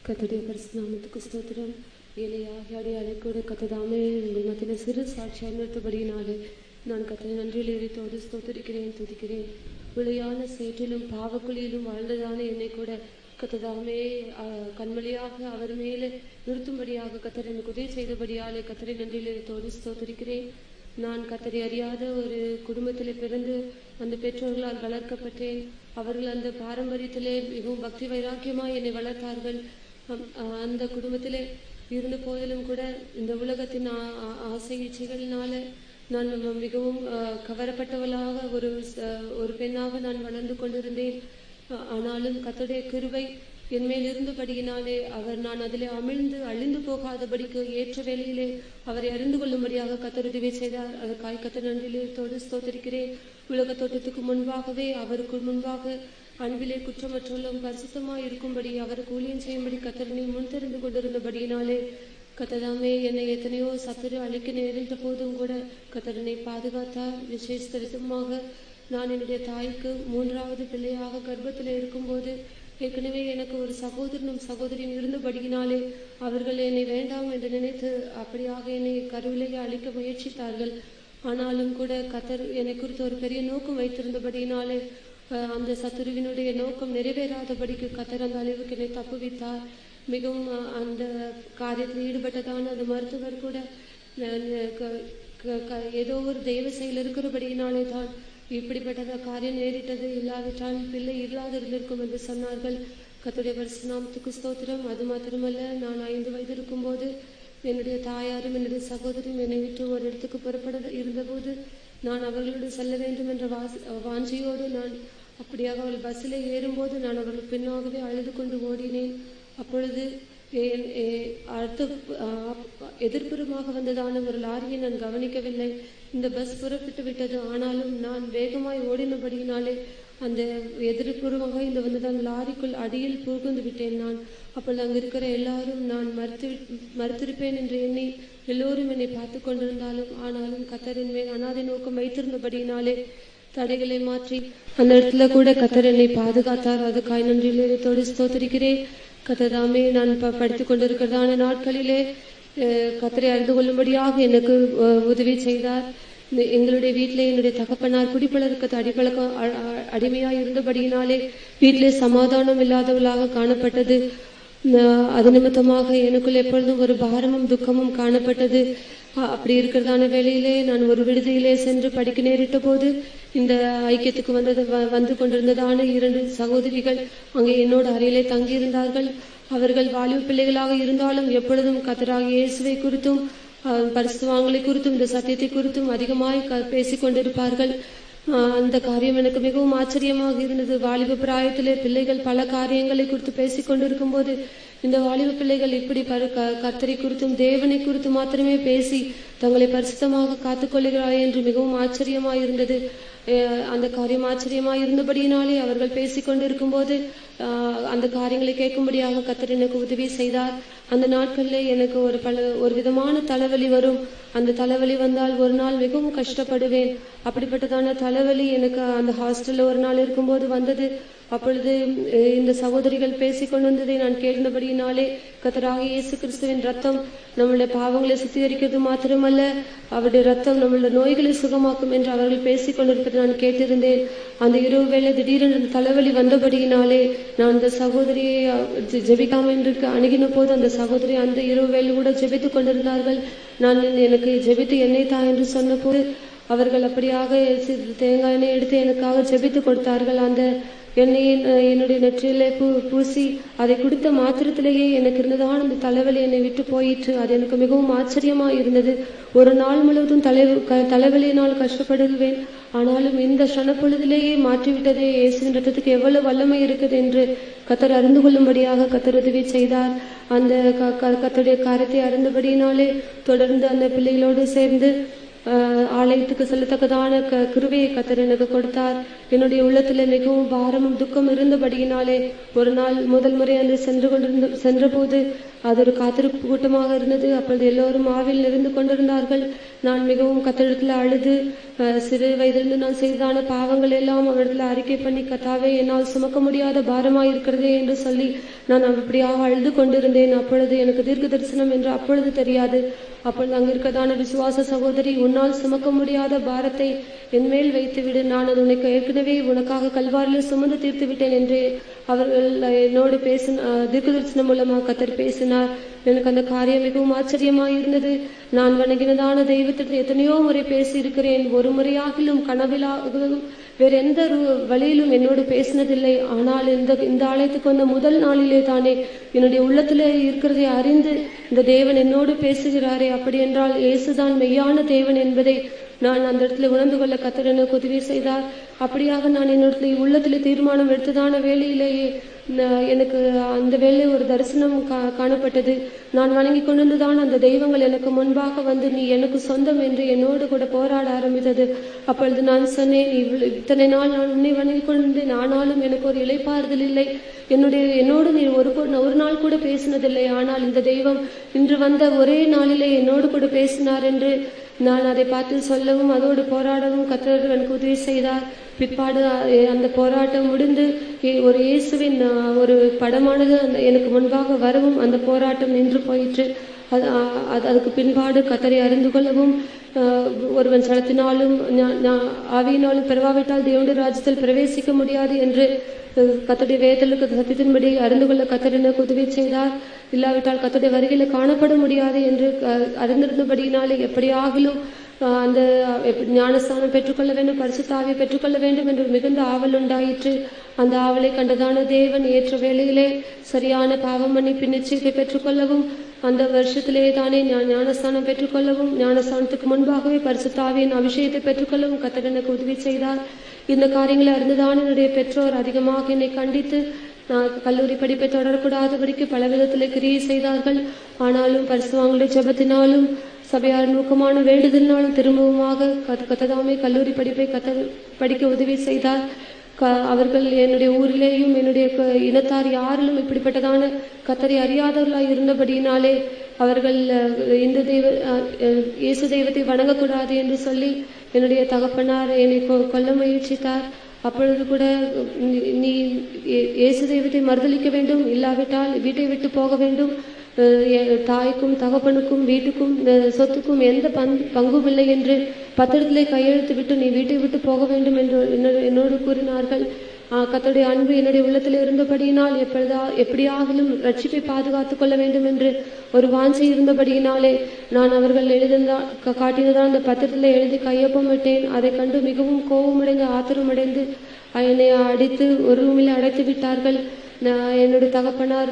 கர்த்தருடைய பரிசுத்த நாமத்துக்கு ஸ்தோத்திரம். ஏழையாகிய அடியாளை கூட கர்த்ததாமே உங்கள் மத்தியில் சிறு சாட்சியாக நிறுத்தபடியினாலே நான் கர்த்தரை நன்றியில் எரித்தோடு ஸ்தோத்திரிக்கிறேன், துதிக்கிறேன். விளையான சேற்றிலும் பாவக்குழியிலும் வாழ்ந்ததான என்னை கூட கர்த்ததாமே கண்மொழியாக அவர் மேலே நிறுத்தும்படியாக கர்த்தர் எனக்கு உதவி செய்தபடியாலே கர்த்தரை நன்றியில் எரித்தோடு ஸ்தோத்திரிக்கிறேன். நான் கர்த்தரை அறியாத ஒரு குடும்பத்தில் பிறந்து அந்த பெற்றோர்களால் வளர்க்கப்பட்டேன். அவர்கள் அந்த பாரம்பரியத்திலே மிகவும் பக்தி வைராக்கியமாய் என்னை வளர்த்தார்கள். அந்த குடும்பத்திலே இருந்த போதிலும் கூட இந்த உலகத்தின் ஆசை இச்சைகளினால நான் மிகவும் கவரப்பட்டவளாக ஒரு பெண்ணாக நான் வளர்ந்து கொண்டிருந்தேன். ஆனாலும் கர்த்தருடைய கிருபை என்மேல் இருந்தபடியினாலே நான் அதிலே அழிந்து போகாதபடிக்கு ஏற்ற வேளையிலே அவரை அறிந்து கொள்ளும்படியாக கர்த்தர் உதவி செய்தார். அதற்காக கர்த்தர் நன்றியோடு ஸ்தோத்திரிக்கிறேன். உலக தோட்டத்துக்கு முன்பாகவே அவருக்கு முன்பாக அன்பிலே குற்றமற்றலும் பரிசுத்தமாய் இருக்கும்படி அவருக்கு ஊழியம் செய்யும்படி கர்த்தரனை முன் தெரிந்து கொண்டிருந்தபடியினாலே கர்த்ததாமே என்னை எத்தனையோ சத்துரு அழிக்க நேரிட்ட போதும் கூட கர்த்தரனை பாதுகாத்தார். விசேஷமாக நான் என்னுடைய தாய்க்கு 3வது பிள்ளையாக கர்ப்பத்தில் இருக்கும்போது ஏற்கனவே எனக்கு ஒரு சகோதரனும் சகோதரியும் இருந்தபடியினாலே அவர்கள் என்னை வேண்டாம் என்று நினைத்து அப்படியாக என்னை கருவிலேயே அழிக்க முயற்சித்தார்கள். ஆனாலும் கூட கர்த்தர் என்னை குறித்து ஒரு பெரிய நோக்கம் வைத்திருந்தபடியினாலே அந்த சத்துருவினுடைய நோக்கம் நிறைவேறாதபடிக்கு கர்த்தர் அந்த அழிவுக்கு என்னை தப்புவித்தார். மிகவும் அந்த காரியத்தில் ஈடுபட்டதான அந்த மருத்துவர் கூட ஏதோ ஒரு தெய்வ செயல் இருக்கிறபடியினாலே தான் இப்படிப்பட்ட காரியம் நேரிட்டது, இல்லாவிட்டால் பிள்ளை இல்லாது இருந்திருக்கும் என்று சொன்னார்கள். கர்த்தருடைய பரிசுத்த நாமத்துக்கு ஸ்தோத்திரம். அது மாத்திரமல்ல, நான் 5 வயது இருக்கும்போது என்னுடைய தாயாரும் என்னுடைய சகோதரியும் என்னை விட்டு ஒரு இடத்துக்கு புறப்பட இருந்தபோது நான் அவர்களோடு செல்ல வேண்டும் என்ற வாஞ்சையோடு நான் அப்படியாக அவள் பஸ்ஸில் ஏறும்போது நான் அவர்கள் பின்னாகவே அழுது கொண்டு ஓடினேன். அப்பொழுது எதிர்ப்புறமாக வந்ததான ஒரு லாரியை நான் கவனிக்கவில்லை. இந்த பஸ் புறப்பட்டு விட்டது. ஆனாலும் நான் வேகமாய் ஓடினபடியினாலே அந்த எதிர்ப்புறமாக இந்த வந்ததான லாரிக்குள் அடியில் புகுந்து விட்டேன். நான் அப்பொழுது அங்கு இருக்கிற எல்லாரும் நான் மறுத்திருப்பேன் என்று எண்ணி எல்லோரும் என்னை பார்த்து கொண்டிருந்தாலும் ஆனாலும் கர்த்தரின் மேல் அனாதை நோக்கம் வைத்திருந்தபடியினாலே தடைகளை மாற்றி அந்த இடத்துல கூட கர்த்தர் என்னை பாதுகாத்தார். அதுக்காய் நன்றியோடு ஸ்தோத்திரிக்கிறேன். கர்த்ததாமே நான் படித்துக் கொண்டிருக்கிறதான நாட்களிலே கர்த்தரை அறிந்து கொள்ளும்படியாக எனக்கு உதவி செய்தார். எங்களுடைய வீட்டிலே என்னுடைய தகப்பனார் குடிப்பழக்க அடிமையாய் இருந்தபடியினாலே வீட்டிலே சமாதானம் இல்லாதவளாக காணப்பட்டது. அது நிமித்தமாக எனக்குள் எப்பொழுதும் ஒரு பாரமும் துக்கமும் காணப்பட்டது. அப்படி இருக்கிறதான வேளையிலே நான் ஒரு விடுதியிலே சென்று படிக்க நேரிட்ட போது இந்த ஐக்கியத்துக்கு வந்து கொண்டிருந்ததான 2 சகோதரிகள் அங்கே என்னோட அறையிலே தங்கியிருந்தார்கள். அவர்கள் வாலிப பிள்ளைகளாக இருந்தாலும் எப்பொழுதும் கர்த்தராகிய இயேசுவை குறித்தும் பரிசுத்தவான்களை குறித்தும் இந்த சத்தியத்தை குறித்தும் அதிகமாய் பேசிக் கொண்டிருப்பார்கள். அந்த காரியம் எனக்கு மிகவும் ஆச்சரியமாக இருந்தது. வாலிப பிராயத்திலே பிள்ளைகள் பல காரியங்களை குறித்து பேசிக் கொண்டிருக்கும் போது இந்த வாலிப பிள்ளைகள் இப்படி கர்த்தரை குறித்தும் தேவனை குறித்து மாத்திரமே பேசி தங்களை பரிசுத்தமாக காத்துக்கொள்கிறார்கள் என்று மிகவும் ஆச்சரியமாக இருந்தது. அந்த காரியம் ஆச்சரியமாக இருந்தபடியினாலே அவர்கள் பேசிக்கொண்டிருக்கும் போது அந்த காரியங்களை கேட்கும்படியாக கர்த்தர் எனக்கு உதவி செய்தார். அந்த நாட்களில் எனக்கு ஒரு விதமான தலைவலி வரும். அந்த தலைவலி வந்தால் ஒரு நாள் மிகவும் கஷ்டப்படுவேன். அப்படிப்பட்டதான தலைவலி எனக்கு அந்த ஹாஸ்டல்ல ஒரு நாள் இருக்கும்போது வந்தது. அப்பொழுது இந்த சகோதரிகள் பேசிக்கொண்டு வந்ததை நான் கேட்டபடியினாலே கர்த்தராகிய இயேசு கிறிஸ்துவின் ரத்தம் நம்மளுடைய பாவங்களை சுத்திகரிக்கிறது மாத்திரமல்ல, அவருடைய ரத்தம் நம்மளுடைய நோய்களை சுகமாக்கும் என்று அவர்கள் பேசிக்கொண்டிருப்பதை நான் கேட்டிருந்தேன். அந்த இரவு வேளை திடீரென்று தலைவலி வந்தபடியினாலே நான் அந்த சகோதரியை ஜெபிக்காம என்று அணுகின போது அந்த சகோதரி அந்த இரவு வேளை கூட ஜெபித்துக் கொண்டிருந்தார்கள். நான் எனக்கு ஜெபித்து எண்ணெய் தா என்று சொன்ன போது அவர்கள் அப்படியாக தேங்காய் எண்ணெய் எடுத்து எனக்காக ஜெபித்து கொடுத்தார்கள். அந்த எண்ணெயை என்னுடைய நெற்றியிலே பூசி அதை குடித்த மாத்திரத்திலேயே எனக்கு இருந்ததான அந்த தலைவலி என்னை விட்டு போயிற்று. அது எனக்கு மிகவும் ஆச்சரியமா இருந்தது. ஒரு நாள் முழுவதும் தலைவலியினால் கஷ்டப்படுவேன். ஆனாலும் இந்த சனப்பொழுதிலேயே மாற்றிவிட்டதே இயேசுவின் ரத்தத்துக்கு எவ்வளவு வல்லமை இருக்குது என்று கர்த்தர் அறிந்து கொள்ளும்படியாக கர்த்தர் உதவி செய்தார். அந்த கர்த்தருடைய காரியத்தை அறிந்தபடியினாலே தொடர்ந்து அந்த பிள்ளைகளோடு சேர்ந்து ஆலயத்துக்கு செல்லத்தக்கதான கிருபையை கர்த்தர் எனக்கு கொடுத்தார். என்னுடைய உள்ளத்துல மிகவும் பாரமும் துக்கம் இருந்தபடியினாலே ஒரு நாள் முதல் முறை அந்த சென்ற போது அது ஒரு காத்திருப்பு கூட்டமாக இருந்தது. அப்பொழுது எல்லோரும் ஆவில் நிறைந்து கொண்டிருந்தார்கள். நான் மிகவும் கத்தரிடத்தில் அழுது சிறு வயதிலிருந்து நான் செய்ததான பாவங்கள் எல்லாம் அவரிடத்தில் அறிக்கை பண்ணி, கத்தாவே என்னால் சுமக்க முடியாத பாரமாய் இருக்கிறதே என்று சொல்லி நான் அப்படியாக அழுது கொண்டிருந்தேன். அப்பொழுது எனக்கு தீர்க்க தரிசனம் என்று அப்பொழுது தெரியாது. அப்பொழுது அங்கு இருக்கிறதான விசுவாச சகோதரி, உன்னால் சுமக்க முடியாத பாரத்தை என்மேல் வைத்துவிடு, நான் அது உனக்கு ஏற்கனவே உனக்காக கல்வாரியில் சுமந்து தீர்த்து விட்டேன் என்று அவர்கள் என்னோடு தீர்க்க தரிசனம் மூலமாக கத்தர் பேசினார். எனக்கு அந்த காரியம் மிகவும் ஆச்சரியமாக இருந்தது. நான் வணங்கினதான தெய்வத்திற்கு எத்தனையோ முறை பேசி இருக்கிறேன். ஒரு முறையாகிலும் கனவிலாகவும் வேற எந்த வழியிலும் என்னோடு பேசினதில்லை. ஆனால் இந்த ஆலயத்துக்கு வந்த முதல் நாளிலே தானே என்னுடைய உள்ளத்திலே இருக்கிறதை அறிந்து இந்த தேவன் என்னோடு பேசுகிறாரே, அப்படி என்றால் இயேசுதான் மெய்யான தேவன் என்பதை நான் அந்த இடத்துல உணர்ந்து கொள்ள கத்தர் எனக்கு உதவி செய்தார். அப்படியாக நான் என்னுடைய உள்ளத்திலே தீர்மானம் எடுத்ததான வேலையிலேயே எனக்கு அந்த வேலை ஒரு தரிசனம் காணப்பட்டது. நான் வணங்கி கொண்டிருந்ததான் அந்த தெய்வங்கள் எனக்கு முன்பாக வந்து நீ எனக்கு சொந்தம் என்று என்னோடு கூட போராட ஆரம்பித்தது. அப்பொழுது நான் சொன்னேன், இத்தனை நாள் நான் உன்னை வணங்கி கொண்டிருந்தேன், ஆனாலும் எனக்கு ஒரு இளைப்பாறுதல் இல்லை. என்னோடு நீ ஒரு நாள் கூட பேசினதில்லை. ஆனால் இந்த தெய்வம் இன்று வந்த ஒரே நாளிலே என்னோடு கூட பேசினார் என்று நான் அதை பார்த்து சொல்லவும் அதோடு போராடவும் கர்த்தர் எனக்கு உதவி செய்தார். பிற்பாடு அந்த போராட்டம் முடிந்து ஒரு இயேசுவின் ஒரு படமானது எனக்கு முன்பாக வரவும் அந்த போராட்டம் நின்று போயிற்று. அதுக்கு பின்பாடு கர்த்தரை அறிந்து கொள்ளவும், ஒருவன் சலத்தினாலும் ஆவியினாலும் பெறவாவிட்டால் தேவனுடைய ராஜ்யத்தில் பிரவேசிக்க முடியாது என்று கர்த்தருடைய வேதத்திற்கு சத்தியத்தின்படி அறிந்து கொள்ள கர்த்தர் எனக்கு உதவி செய்தார். இல்லாவிட்டால் கர்த்தருடைய வருகையில் காணப்பட முடியாது என்று அறிந்திருந்தபடியினாலே எப்படியாகிலும் அந்த ஞானஸ்தானம் பெற்றுக்கொள்ள வேண்டும், பரிசுத்த ஆவியை பெற்றுக்கொள்ள வேண்டும் என்று மிகுந்த ஆவல் உண்டாயிற்று. அந்த ஆவலை கண்டதான தேவன் ஏற்ற வேளையிலே சரியான பாவம் மன்னிப்பு நிச்சயத்தை பெற்றுக்கொள்ளவும், அந்த வருஷத்திலே தானே ஞானஸ்தானம் பெற்றுக்கொள்ளவும், ஞானஸ்தானத்துக்கு முன்பாகவே பரிசுத்த ஆவியின் அபிஷேகத்தை பெற்றுக்கொள்ளவும் கர்த்தர் எனக்கு உதவி செய்தார். இந்த காரியங்களை அறிந்துதான் என்னுடைய பெற்றோர் அதிகமாக என்னை கண்டித்து நான் கல்லூரி படிப்பை தொடரக்கூடாதபடிக்கு பல விதத்தில் கிரியை செய்தார்கள். ஆனாலும் பரிசுத்தவான்களுடைய ஜெபத்தினாலும் சபையார் நூக்கமான வேண்டுதலினாலும் திரும்பவுமாக கத்ததாமே கல்லூரி படிப்பை படிக்க உதவி செய்தார். அவர்கள் என்னுடைய ஊரிலேயும் என்னுடைய இனத்தார் யாரிலும் இப்படிப்பட்டதான கத்தரை அறியாதவர்களாய் இருந்தபடியினாலே அவர்கள் இந்த இயேசு தெய்வத்தை வணங்கக்கூடாது என்று சொல்லி என்னுடைய தகப்பனார் என்னை கொல்ல முயற்சித்தார். அப்பொழுது கூட நீ இயேசு தெய்வத்தை மறுதலிக்க வேண்டும், இல்லாவிட்டால் வீட்டை விட்டு போக வேண்டும், தாய்க்கும் தகப்பனுக்கும் வீட்டுக்கும் சொத்துக்கும் எந்த பங்கும் இல்லை என்று பத்திரத்திலே கையெழுத்து விட்டு நீ வீட்டை விட்டு போக வேண்டும் என்று என்னோடு கூறினார்கள். கர்த்தருடைய அன்பு என்னுடைய உள்ளத்தில் இருந்தபடியினால் எப்படியாகிலும் ரட்சிப்பை பாதுகாத்துக் கொள்ள வேண்டும் என்று ஒரு வாஞ்சை இருந்தபடியினாலே நான் அவர்கள் காட்டினதான் அந்த பத்திரத்தில் எழுதி கையொப்பமிட்டேன். அதை கண்டு மிகவும் கோபமடைந்து ஆத்திரமடைந்து என்னை அடித்து ஒரு ரூமில் அடைத்து விட்டார்கள். என்னுடைய தகப்பனார்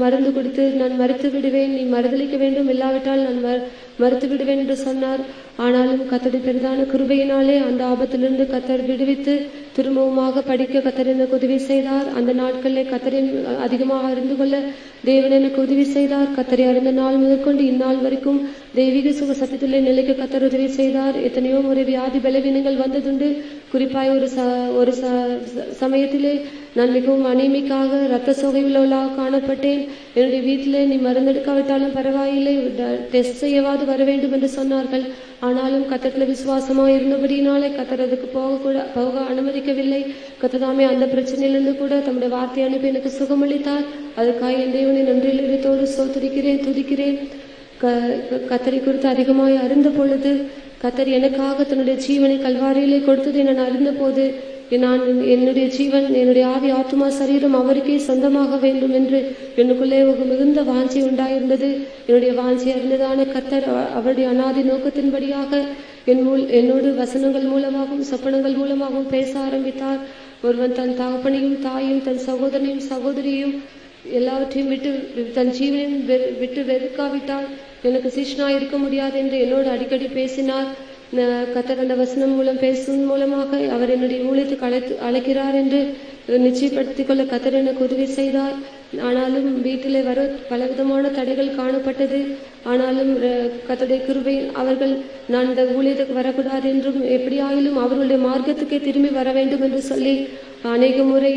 மருந்து கொடுத்து நான் மறுத்து விடுவேன், நீ மறுதளிக்க வேண்டும், இல்லாவிட்டால் நான் மறுத்து விடுவேன் என்று சொன்னார். ஆனாலும் கர்த்தருடைய பெரிதான கிருபையினாலே அந்த ஆபத்திலிருந்து கர்த்தர் விடுவித்து திரும்பவுமாக படிக்க கர்த்தர் எனக்கு உதவி செய்தார். அந்த நாட்களில் கர்த்தரை அதிகமாக அறிந்து கொள்ள தேவன் எனக்கு உதவி செய்தார். கர்த்தரை அறிந்த நாள் முதற்கொண்டு இந்நாள் வரைக்கும் தெய்வீக சுக சத்தியத்திலே நிலைக்கு கர்த்தர் உதவி செய்தார். எத்தனையோ முறை வியாதி பலவீனங்கள் வந்ததுண்டு. குறிப்பாய் ஒரு சமயத்திலே நான் மிகவும் அனீமிக்காக இரத்த சோகை உள்ளவளாக காணப்பட்டேன். என்னுடைய வீட்டில் நீ மருந்தெடுக்காவிட்டாலும் பரவாயில்லை, டெஸ்ட் செய்யவாது வர வேண்டும் என்று சொன்னார்கள். ஆனாலும் கர்த்தரில் விசுவாசமாக இருந்தபடியினாலே கர்த்தர் அதுக்கு போக அனுமதிக்கவில்லை. கர்த்ததாமே அந்த பிரச்சனையிலிருந்து கூட தம்முடைய வார்த்தை அனுப்பி எனக்கு சுகமளித்தார். அதுக்காக என் தேவனை நன்றியில் இதயத்தோடு ஸ்தோத்திரிக்கிறேன், துதிக்கிறேன். கர்த்தரை குறித்து அதிகமாக அறிந்த பொழுது கர்த்தர் எனக்காக தன்னுடைய ஜீவனை கல்வாரியிலே கொடுத்ததை நான் அறிந்த போது என்னுடைய ஜீவன், என்னுடைய ஆவி, ஆத்மா, சரீரம் அவருக்கே சொந்தமாக வேண்டும் என்று எனக்குள்ளே மிகுந்த வாஞ்சி உண்டாயிருந்தது. என்னுடைய வாஞ்சி அறிந்ததான கர்த்தர் அவருடைய அநாதி நோக்கத்தின்படியாக என்னோடு வசனங்கள் மூலமாகவும் சொப்பனங்கள் மூலமாகவும் பேச ஆரம்பித்தார். ஒருவன் தன் தகப்பனையும் தாயையும் தன் சகோதரனையும் சகோதரியையும் எல்லாவற்றையும் விட்டு தன் ஜீவனையும் விட்டு வெறுக்காவிட்டால் எனக்கு சிஷ்ணாய் இருக்க முடியாது என்று என்னோடு அடிக்கடி பேசினார். கர்த்தர் அந்த வசனம் மூலம் பேசும் மூலமாக அவர் என்னுடைய ஊழியத்துக்கு அழைக்கிறார் என்று நிச்சயப்படுத்திக் கொள்ள கர்த்தர் எனக்கு உதவி செய்தார். ஆனாலும் வீட்டிலே வர பலவிதமான தடைகள் காணப்பட்டது. ஆனாலும் கர்த்தருடைய கிருபையில் அவர்கள் நான் இந்த ஊழியத்துக்கு வரக்கூடாது என்றும் எப்படியாயிலும் அவர்களுடைய மார்க்கத்துக்கே திரும்பி வர வேண்டும் என்று சொல்லி அநேக முறை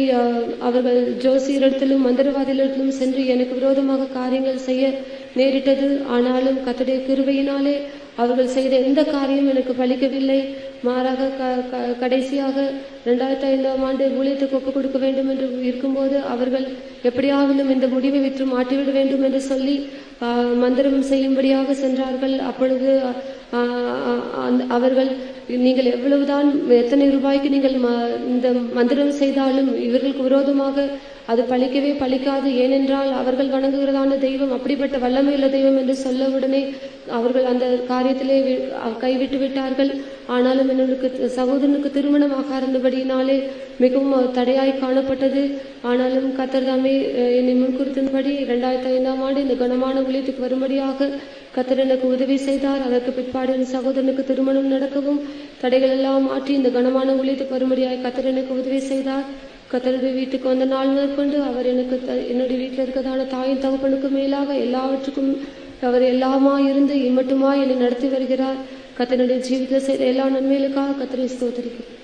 அவர்கள் ஜோசியரிடத்திலும் மந்திரவாதிகளிடத்திலும் சென்று எனக்கு விரோதமாக காரியங்கள் செய்ய நேரிட்டது. ஆனாலும் கர்த்தருடைய கிருபையினாலே அவர்கள் செய்த எந்த காரியம் எனக்கு பலிக்கவில்லை. மாறாக கடைசியாக 2005 ஊழியத்துக்கு ஒப்புக் கொடுக்க வேண்டும் என்று இருக்கும்போது அவர்கள் எப்படியாவது இந்த முடிவை விற்று மாற்றிவிட வேண்டும் என்று சொல்லி மந்திரம் செய்யும்படியாக சென்றார்கள். அப்பொழுது அவர்கள் நீங்கள் எவ்வளவுதான் எத்தனை ரூபாய்க்கு நீங்கள் இந்த மந்திரம் செய்தாலும் இவர்களுக்கு விரோதமாக அது பலிக்கவே பலிக்காது. ஏனென்றால் அவர்கள் வணங்குகிறதான தெய்வம் அப்படிப்பட்ட வல்லமையுள்ள தெய்வம் என்று சொல்ல உடனே அவர்கள் அந்த காரியத்திலே கைவிட்டு விட்டார்கள். ஆனாலும் என்னுடைய சகோதரனுக்கு திருமணமாக இருந்தபடியினாலே மிகவும் தடையாய் காணப்பட்டது. ஆனாலும் கர்த்தர் தாமே என்னை முன்குறித்தபடி 2005 இந்த கனமான ஊழியத்துக்கு வரும்படியாக கர்த்தர் எனக்கு உதவி செய்தார். அதற்கு பிற்பாடு என் சகோதரனுக்கு திருமணம் நடக்கவும் தடைகள் எல்லாம் மாற்றி இந்த கனமான ஊழியத்துக்கு வரும்படியாக கர்த்தர் எனக்கு உதவி செய்தார். கர்த்தருடைய வீட்டுக்கு வந்த நாள் முதற்கொண்டு அவர் எனக்கு என்னுடைய வீட்டில் இருக்கிறதான தாயின் தகப்பனுக்கு மேலாக எல்லாவற்றுக்கும் அவர் எல்லாமா இருந்து இம்மட்டுமா என்னை நடத்தி வருகிறார். கர்த்தருடைய ஜீவிதத்தில் செய்த எல்லா நன்மைகளுக்காக கர்த்தரை ஸ்தோத்திரிக்கிறேன்.